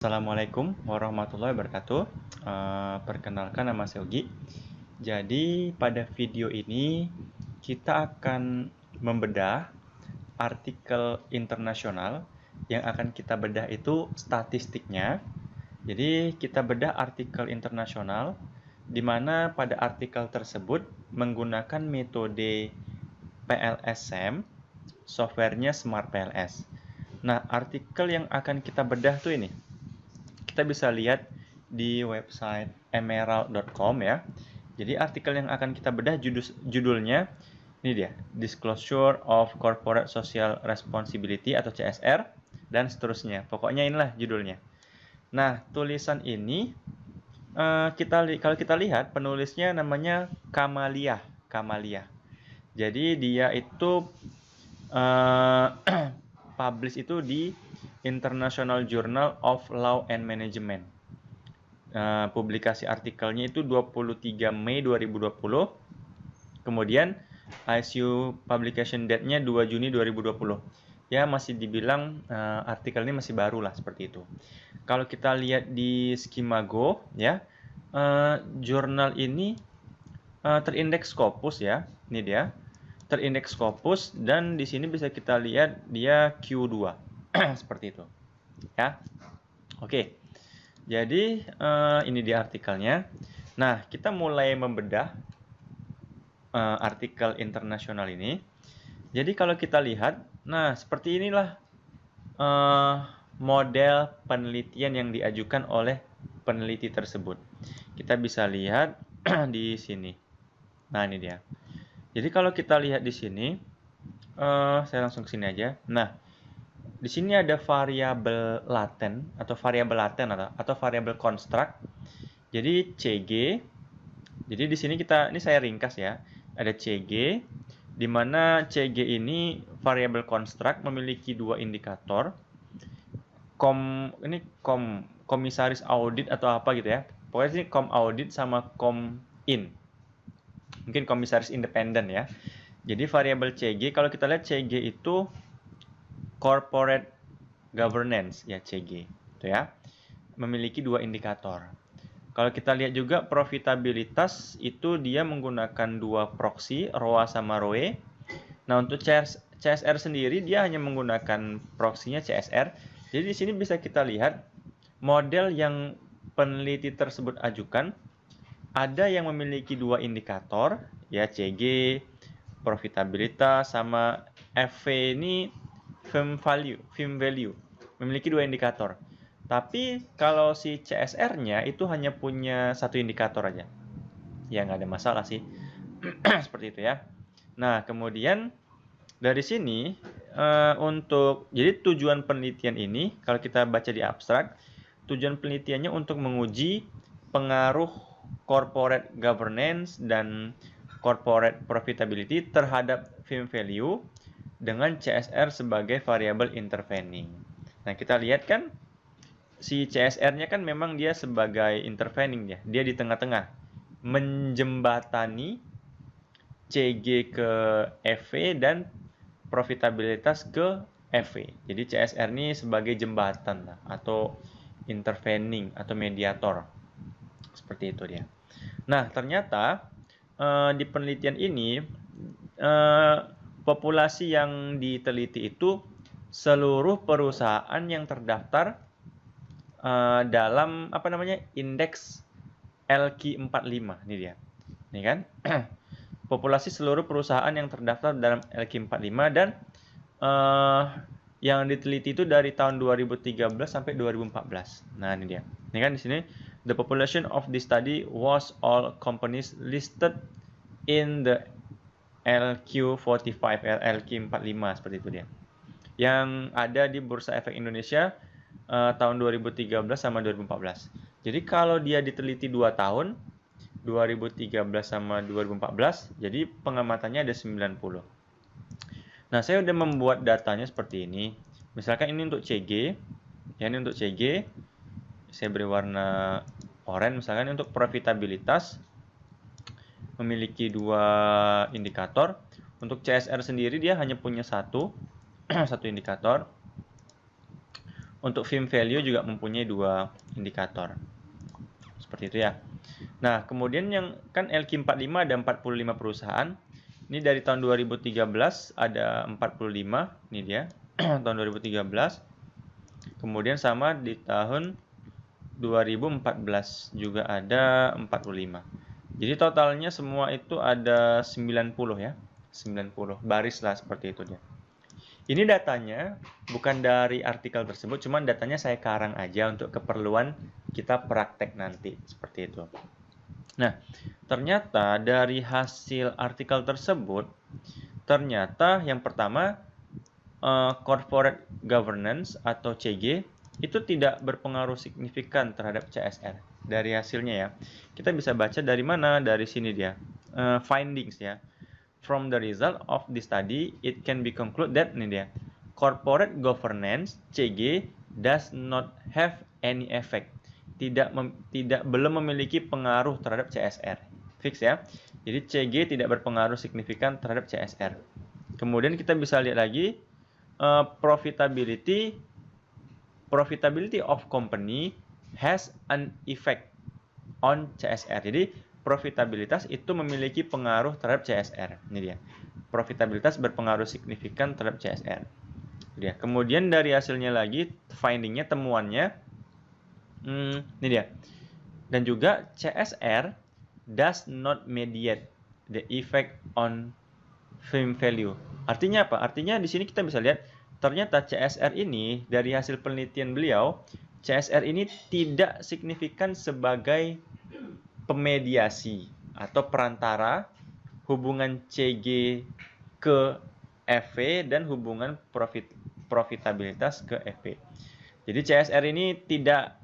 Assalamualaikum warahmatullahi wabarakatuh. Perkenalkan, nama saya Yogi. Jadi pada video ini kita akan membedah artikel internasional. Yang akan kita bedah itu statistiknya. Jadi kita bedah artikel internasional di mana pada artikel tersebut menggunakan metode PLSM, softwarenya Smart PLS. Nah, artikel yang akan kita bedah tuh ini. Kita bisa lihat di website emerald.com ya. Jadi artikel yang akan kita bedah judulnya ini dia, Disclosure of Corporate Social Responsibility atau CSR dan seterusnya. Pokoknya inilah judulnya. Nah, tulisan ini kalau kita lihat penulisnya namanya Kamalia. Jadi dia itu publish itu di International Journal of Law and Management. Publikasi artikelnya itu 23 Mei 2020. Kemudian issue publication date-nya 2 Juni 2020. Ya, masih dibilang artikel ini masih baru lah, seperti itu. Kalau kita lihat di Skimago ya, jurnal ini terindeks Scopus ya. Ini dia. Terindeks Scopus dan di sini bisa kita lihat dia Q2. Seperti itu. Ya. Oke. Jadi ini dia artikelnya. Nah, kita mulai membedah artikel internasional ini. Jadi kalau kita lihat, nah seperti inilah model penelitian yang diajukan oleh peneliti tersebut. Kita bisa lihat di sini. Nah, ini dia. Jadi kalau kita lihat di sini, saya langsung ke sini aja. Nah, di sini ada variabel laten atau variabel construct. Jadi CG. Jadi di sini ini saya ringkas ya. Ada CG, di mana CG ini variabel construct memiliki dua indikator. Komisaris audit atau apa gitu ya. Pokoknya sini com audit sama com in. Mungkin komisaris independen ya. Jadi variabel CG, kalau kita lihat CG itu corporate governance ya, CG itu ya. Memiliki dua indikator. Kalau kita lihat juga profitabilitas itu dia menggunakan dua proxy, ROA sama ROE. Nah, untuk CSR sendiri dia hanya menggunakan proxy-nya CSR. Jadi di sini bisa kita lihat model yang peneliti tersebut ajukan ada yang memiliki dua indikator ya, CG, profitabilitas sama FV ini firm value, memiliki dua indikator. Tapi kalau si CSR-nya itu hanya punya satu indikator aja. Ya nggak ada masalah sih. Seperti itu ya. Nah, kemudian dari sini jadi tujuan penelitian ini kalau kita baca di abstrak, tujuan penelitiannya untuk menguji pengaruh corporate governance dan corporate profitability terhadap firm value dengan CSR sebagai variabel intervening. Nah, kita lihat kan si CSR-nya kan memang dia sebagai intervening ya. Dia di tengah-tengah menjembatani CG ke FV dan profitabilitas ke FV. Jadi CSR ini sebagai jembatan lah, atau intervening atau mediator. Seperti itu dia. Nah, ternyata di penelitian ini populasi yang diteliti itu seluruh perusahaan yang terdaftar dalam indeks LQ45. Ini dia. Ini kan? Populasi seluruh perusahaan yang terdaftar dalam LQ45 dan yang diteliti itu dari tahun 2013 sampai 2014. Nah, ini dia. Ini kan di sini the population of this study was all companies listed in the LQ45, LQ45 seperti itu dia. Yang ada di Bursa Efek Indonesia tahun 2013 sama 2014. Jadi kalau dia diteliti 2 tahun, 2013 sama 2014, jadi pengamatannya ada 90. Nah, saya udah membuat datanya seperti ini. Misalkan ini untuk CG, ya ini untuk CG, saya beri warna oranye. Misalkan untuk profitabilitas memiliki dua indikator. Untuk CSR sendiri dia hanya punya satu indikator. untuk film value juga mempunyai 2 indikator. Seperti itu ya. Nah, kemudian yang kan LQ45 ada 45 perusahaan. Ini dari tahun 2013 ada 45, ini dia. Tahun 2013. Kemudian sama di tahun 2014 juga ada 45. Jadi totalnya semua itu ada 90 ya. 90 baris lah, seperti itu dia. Ini datanya bukan dari artikel tersebut, cuman datanya saya karang aja untuk keperluan kita praktek nanti, seperti itu. Nah, ternyata dari hasil artikel tersebut, ternyata yang pertama, corporate governance atau CG itu tidak berpengaruh signifikan terhadap CSR. Dari hasilnya ya, kita bisa baca dari mana? Dari sini dia, findings ya. From the result of the study, it can be concluded that ini dia, corporate governance (CG) does not have any effect. Belum memiliki pengaruh terhadap CSR. Fix ya. Jadi CG tidak berpengaruh signifikan terhadap CSR. Kemudian kita bisa lihat lagi profitability of company has an effect on CSR. Jadi profitabilitas itu memiliki pengaruh terhadap CSR. Ini dia. Profitabilitas berpengaruh signifikan terhadap CSR. Dia. Kemudian dari hasilnya lagi, findingnya, temuannya, ini dia. Dan juga CSR does not mediate the effect on firm value. Artinya apa? Artinya di sini kita bisa lihat ternyata CSR ini dari hasil penelitian beliau, CSR ini tidak signifikan sebagai pemediasi atau perantara hubungan CG ke FV dan hubungan profitabilitas ke FV. Jadi CSR ini tidak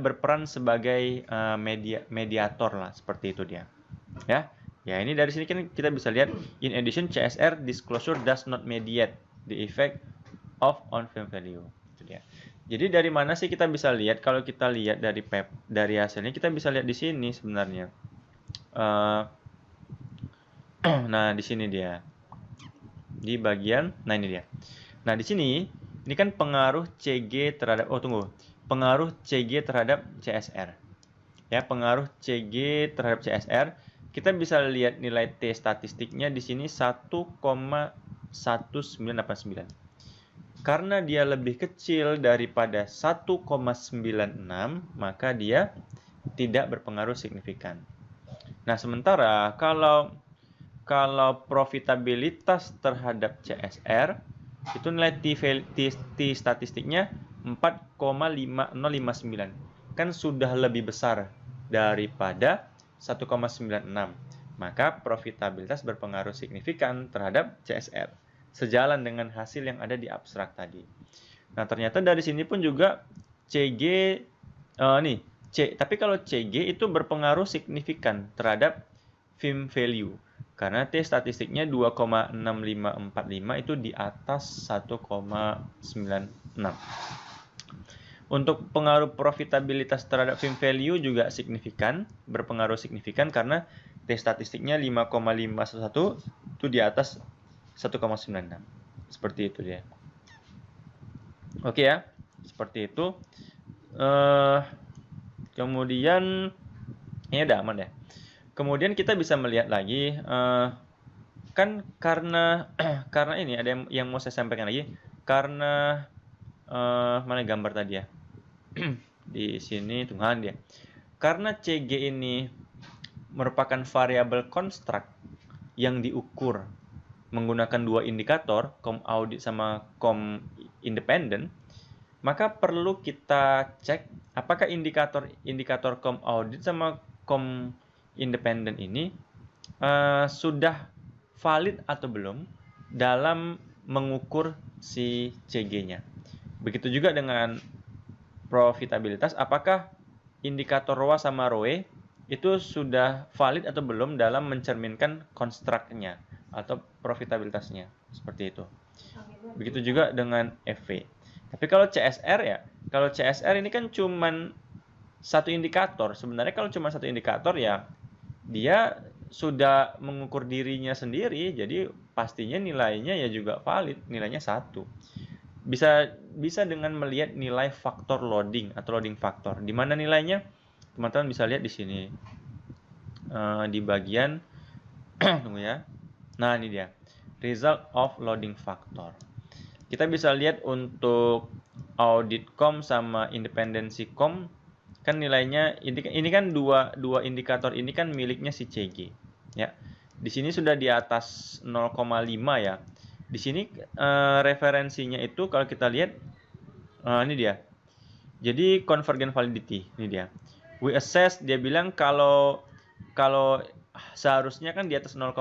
berperan sebagai mediator lah, seperti itu dia. Ya, ini dari sini kan kita bisa lihat, in addition CSR disclosure does not mediate the effect of on firm value. Itu dia. Jadi dari mana sih kita bisa lihat? Kalau kita lihat dari hasilnya, kita bisa lihat di sini sebenarnya. Nah, di sini dia. Di bagian, nah ini dia. Nah, di sini, ini kan pengaruh CG terhadap, pengaruh CG terhadap CSR. Ya, pengaruh CG terhadap CSR. Kita bisa lihat nilai T statistiknya di sini 1,1989. Karena dia lebih kecil daripada 1,96, maka dia tidak berpengaruh signifikan. Nah, sementara kalau profitabilitas terhadap CSR, itu nilai T statistiknya 4,5059. Kan sudah lebih besar daripada 1,96. Maka profitabilitas berpengaruh signifikan terhadap CSR. Sejalan dengan hasil yang ada di abstrak tadi. Nah, ternyata dari sini pun juga CG, tapi kalau CG itu berpengaruh signifikan terhadap firm value. Karena T statistiknya 2,6545 itu di atas 1,96. Untuk pengaruh profitabilitas terhadap firm value juga signifikan, berpengaruh signifikan karena T statistiknya 5,511 itu di atas 1,96. Seperti itu dia. Oke ya, seperti itu. Kemudian ini udah aman ya. Kemudian kita bisa melihat lagi, kan karena ini ada yang mau saya sampaikan lagi. Karena mana gambar tadi ya? Di sini tungguan dia. Karena CG ini merupakan variabel construct yang diukur menggunakan 2 indikator, com audit sama com independent, maka perlu kita cek apakah indikator com audit sama com independent ini sudah valid atau belum dalam mengukur si CG-nya. Begitu juga dengan profitabilitas, apakah indikator ROA sama ROE itu sudah valid atau belum dalam mencerminkan construct-nya atau profitabilitasnya, seperti itu. Begitu juga dengan FV. Tapi kalau CSR ini kan cuman satu indikator. Sebenarnya kalau cuma satu indikator ya dia sudah mengukur dirinya sendiri, jadi pastinya nilainya ya juga valid, nilainya 1. Bisa dengan melihat nilai faktor loading atau loading faktor. Di mana nilainya? Teman-teman bisa lihat di sini. Di bagian tunggu ya. Nah, ini dia. Result of loading factor. Kita bisa lihat untuk audit com sama independensi com kan nilainya ini kan dua indikator ini kan miliknya si CG ya. Di sini sudah di atas 0,5 ya. Di sini referensinya itu kalau kita lihat ini dia. Jadi convergent validity ini dia. We assess dia bilang kalau seharusnya kan di atas 0,7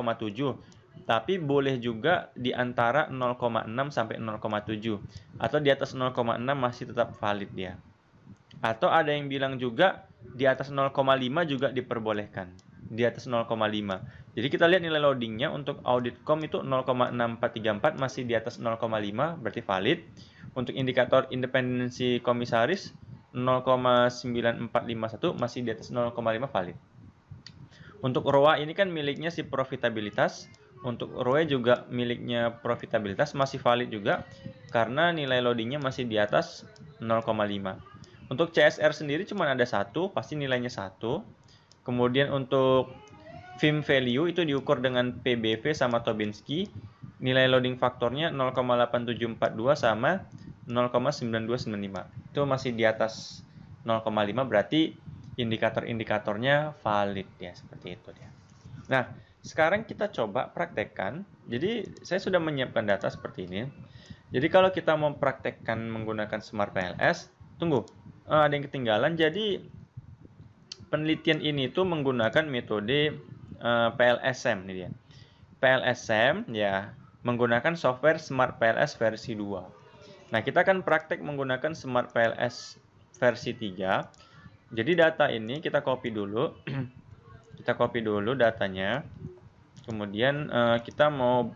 tapi boleh juga di antara 0,6 sampai 0,7 atau di atas 0,6 masih tetap valid dia. Atau ada yang bilang juga di atas 0,5 juga diperbolehkan. Di atas 0,5. Jadi kita lihat nilai loadingnya untuk audit.com itu 0,6434 masih di atas 0,5 berarti valid. Untuk indikator independensi komisaris 0,9451 masih di atas 0,5 valid. Untuk ROA ini kan miliknya si profitabilitas. Untuk ROE juga miliknya profitabilitas masih valid juga karena nilai loadingnya masih di atas 0,5. Untuk CSR sendiri cuma ada satu, pasti nilainya 1. Kemudian untuk film value itu diukur dengan PBV sama Tobinski. Nilai loading faktornya 0,8742 sama 0,9295. Itu masih di atas 0,5 berarti indikator-indikatornya valid ya, seperti itu dia. Nah, sekarang kita coba praktekkan. Jadi saya sudah menyiapkan data seperti ini. Jadi kalau kita mau praktekkan menggunakan Smart PLS, tunggu, ada yang ketinggalan. Jadi penelitian ini tuh menggunakan metode PLSM nih dia. PLSM ya menggunakan software Smart PLS versi 2. Nah, kita akan praktek menggunakan Smart PLS versi 3. Jadi data ini kita copy dulu. Kita copy dulu datanya. Kemudian kita mau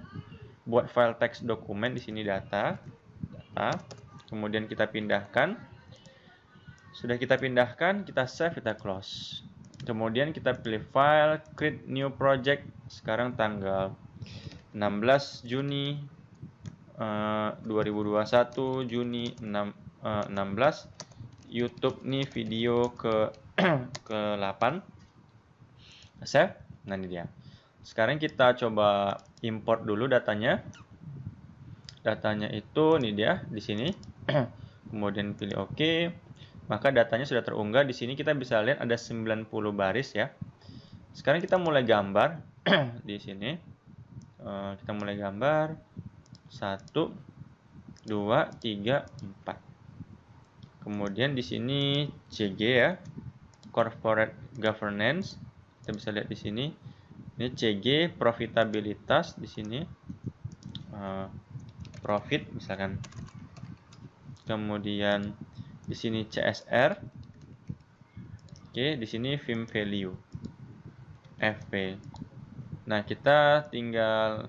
buat file teks dokumen di sini data. Kemudian kita pindahkan. Sudah kita pindahkan, kita save, kita close. Kemudian kita pilih file, create new project. Sekarang tanggal 16 Juni 2021, Juni 16. YouTube nih video ke-8. Save. Nah, ini dia. Sekarang kita coba import dulu datanya. Datanya itu ini dia di sini. Kemudian pilih OK. Maka datanya sudah terunggah. Di sini kita bisa lihat ada 90 baris ya. Sekarang kita mulai gambar di sini. Kita mulai gambar 1 2 3 4. Kemudian di sini CG ya. Corporate Governance. Kita bisa lihat di sini. Ini CG profitabilitas di sini. Profit misalkan. Kemudian di sini CSR. Oke, di sini film value. FP. Nah, kita tinggal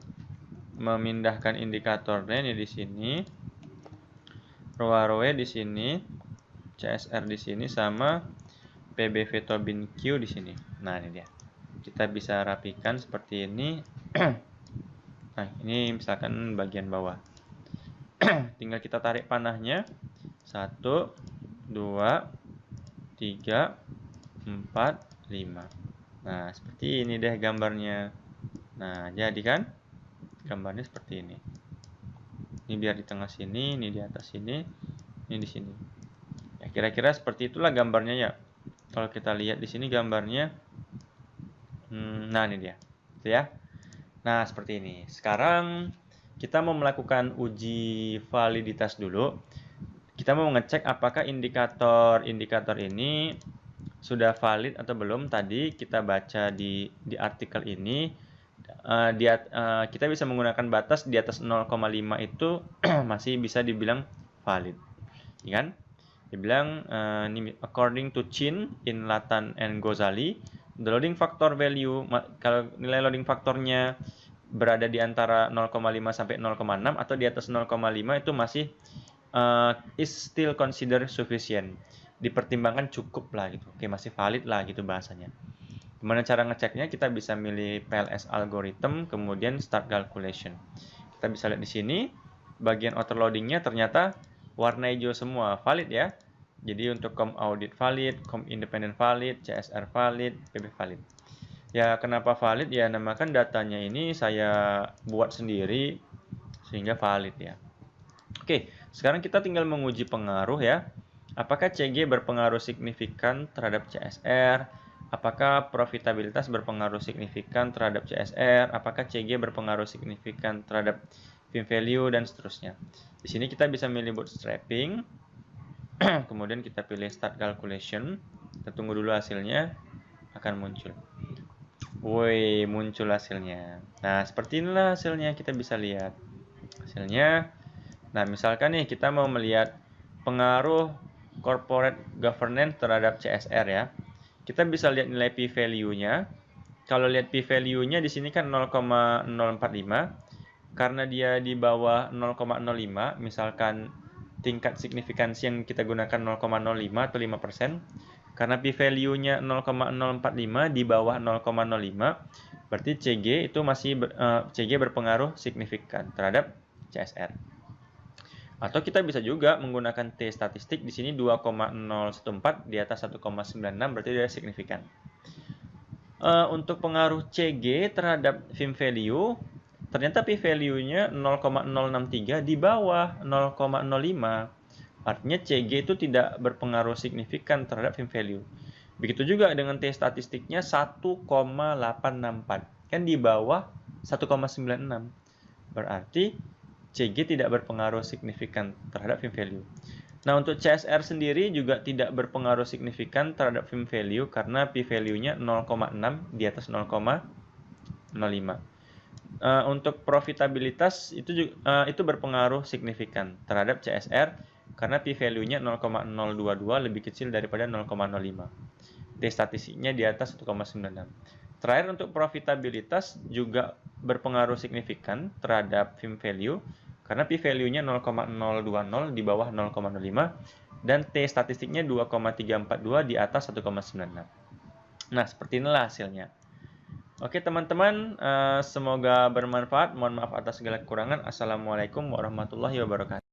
memindahkan indikatornya ini di sini. ROA di sini, CSR di sini sama PBV Tobin Q di sini. Nah, ini dia. Kita bisa rapikan seperti ini. Nah, ini misalkan bagian bawah. Tinggal kita tarik panahnya. 1 2 3 4 5. Nah, seperti ini deh gambarnya. Nah, jadi kan gambarnya seperti ini. Ini biar di tengah sini, ini di atas sini, ini di sini. Ya, kira-kira seperti itulah gambarnya ya. Kalau kita lihat di sini gambarnya, nah ini dia, gitu ya. Nah, seperti ini. Sekarang kita mau melakukan uji validitas dulu. Kita mau ngecek apakah indikator ini sudah valid atau belum. Tadi kita baca di artikel ini, kita bisa menggunakan batas di atas 0,5 itu masih bisa dibilang valid, ya kan? Dibilang according to Chin, Inlatan, and Ghazali, the loading factor value, kalau nilai loading faktornya berada di antara 0,5 sampai 0,6 atau di atas 0,5 itu masih is still considered sufficient, dipertimbangkan cukup lah gitu. Oke, masih valid lah gitu bahasanya. Gimana cara ngeceknya? Kita bisa milih PLS algorithm, kemudian start calculation. Kita bisa lihat di sini bagian outer loadingnya ternyata warna hijau semua, valid ya. Jadi untuk com audit valid, com independent valid, CSR valid, PB valid. Ya kenapa valid? Ya namakan datanya ini saya buat sendiri sehingga valid ya. Oke, sekarang kita tinggal menguji pengaruh ya. Apakah CG berpengaruh signifikan terhadap CSR? Apakah profitabilitas berpengaruh signifikan terhadap CSR? Apakah CG berpengaruh signifikan terhadap film value dan seterusnya? Di sini kita bisa milih bootstrapping. Kemudian kita pilih start calculation. Kita tunggu dulu hasilnya akan muncul. Woi, muncul hasilnya. Nah, seperti inilah hasilnya, kita bisa lihat hasilnya. Nah, misalkan nih kita mau melihat pengaruh corporate governance terhadap CSR ya. Kita bisa lihat nilai P value-nya. Kalau lihat P value-nya di sini kan 0,045. Karena dia di bawah 0,05, misalkan tingkat signifikansi yang kita gunakan 0,05 atau 5%. Karena P value-nya 0,045 di bawah 0,05, berarti CG itu masih CG berpengaruh signifikan terhadap CSR. Atau kita bisa juga menggunakan T statistik di sini 2,014 di atas 1,96 berarti dia signifikan. Untuk pengaruh CG terhadap film value, ternyata P value-nya 0,063 di bawah 0,05. Artinya CG itu tidak berpengaruh signifikan terhadap film value. Begitu juga dengan T statistiknya 1,864. Kan di bawah 1,96. Berarti CG tidak berpengaruh signifikan terhadap film value. Nah, untuk CSR sendiri juga tidak berpengaruh signifikan terhadap film value karena P value-nya 0,6 di atas 0,05. Untuk profitabilitas itu berpengaruh signifikan terhadap CSR karena P value-nya 0,022 lebih kecil daripada 0,05. T statistiknya di atas 1,96. Terakhir untuk profitabilitas juga berpengaruh signifikan terhadap film value karena P value-nya 0,020 di bawah 0,05 dan T statistiknya 2,342 di atas 1,96. Nah, seperti inilah hasilnya. Oke teman-teman, semoga bermanfaat. Mohon maaf atas segala kekurangan. Assalamualaikum warahmatullahi wabarakatuh.